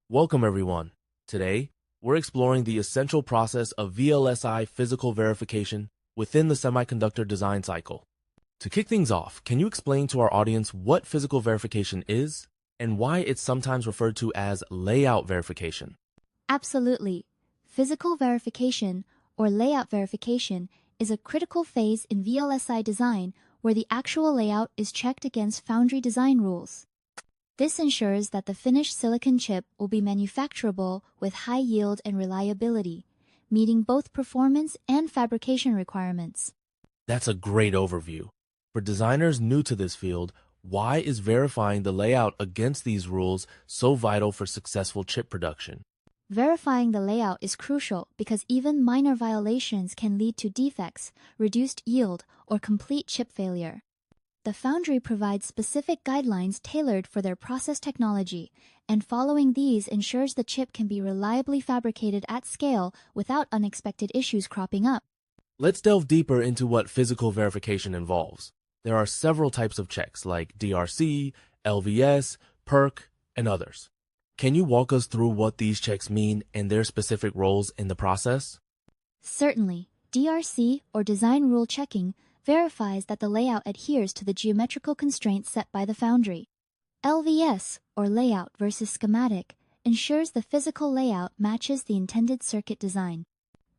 Welcome everyone. Today, we're exploring the essential process of VLSI physical verification within the semiconductor design cycle. To kick things off, can you explain to our audience what physical verification is and why it's sometimes referred to as layout verification? Absolutely. Physical verification, or layout verification, is a critical phase in VLSI design where the actual layout is checked against foundry design rules. This ensures that the finished silicon chip will be manufacturable with high yield and reliability, meeting both performance and fabrication requirements. That's a great overview. For designers new to this field, why is verifying the layout against these rules so vital for successful chip production? Verifying the layout is crucial because even minor violations can lead to defects, reduced yield, or complete chip failure. The foundry provides specific guidelines tailored for their process technology, and following these ensures the chip can be reliably fabricated at scale without unexpected issues cropping up. Let's delve deeper into what physical verification involves. There are several types of checks like DRC, LVS, PERC, and others. Can you walk us through what these checks mean and their specific roles in the process? Certainly, DRC, or design rule checking, verifies that the layout adheres to the geometrical constraints set by the foundry. LVS, or layout versus schematic, ensures the physical layout matches the intended circuit design.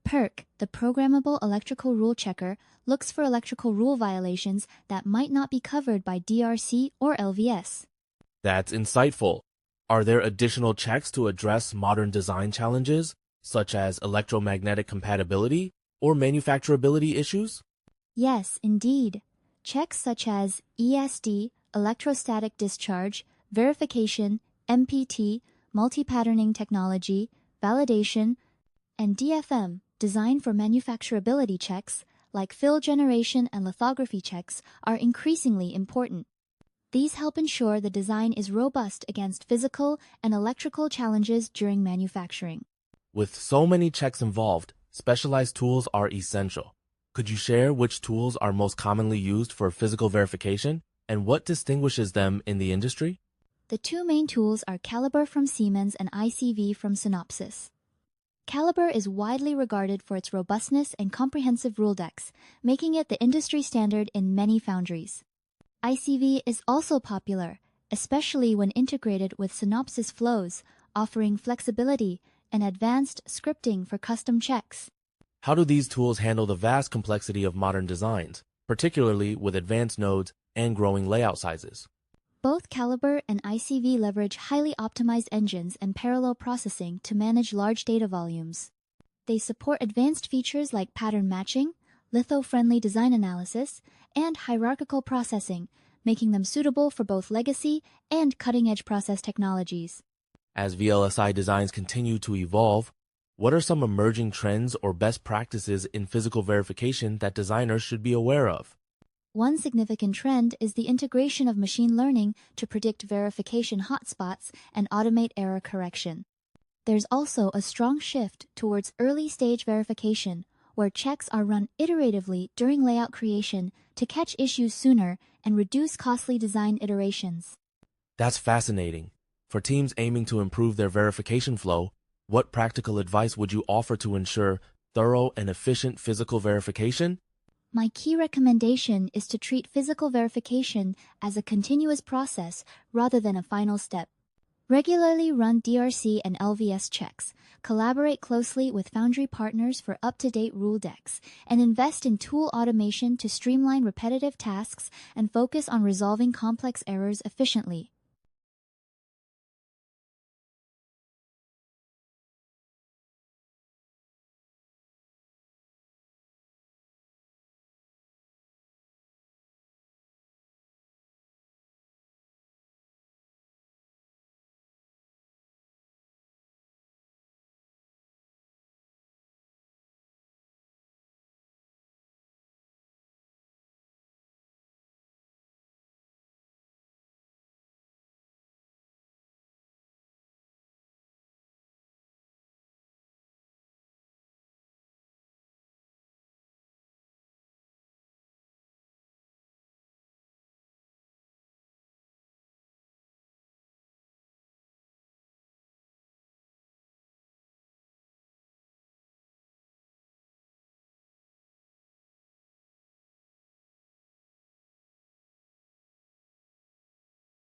PERC, the Programmable Electrical Rule Checker, looks for electrical rule violations that might not be covered by DRC or LVS. That's insightful. Are there additional checks to address modern design challenges, such as electromagnetic compatibility or manufacturability issues? Yes, indeed. Checks such as ESD, Electrostatic Discharge, Verification, MPT, Multi-patterning Technology, Validation, and DFM, designed for manufacturability checks, like fill generation and lithography checks, are increasingly important. These help ensure the design is robust against physical and electrical challenges during manufacturing. With so many checks involved, specialized tools are essential. Could you share which tools are most commonly used for physical verification and what distinguishes them in the industry? The two main tools are Calibre from Siemens and ICV from Synopsys. Calibre is widely regarded for its robustness and comprehensive rule decks, making it the industry standard in many foundries. ICV is also popular, especially when integrated with Synopsys flows, offering flexibility and advanced scripting for custom checks. How do these tools handle the vast complexity of modern designs, particularly with advanced nodes and growing layout sizes? Both Calibre and ICV leverage highly optimized engines and parallel processing to manage large data volumes. They support advanced features like pattern matching, litho-friendly design analysis, and hierarchical processing, making them suitable for both legacy and cutting-edge process technologies. As VLSI designs continue to evolve, what are some emerging trends or best practices in physical verification that designers should be aware of? One significant trend is the integration of machine learning to predict verification hotspots and automate error correction. There's also a strong shift towards early-stage verification, where checks are run iteratively during layout creation to catch issues sooner and reduce costly design iterations. That's fascinating. For teams aiming to improve their verification flow, what practical advice would you offer to ensure thorough and efficient physical verification? My key recommendation is to treat physical verification as a continuous process rather than a final step. Regularly run DRC and LVS checks, collaborate closely with foundry partners for up-to-date rule decks, and invest in tool automation to streamline repetitive tasks and focus on resolving complex errors efficiently.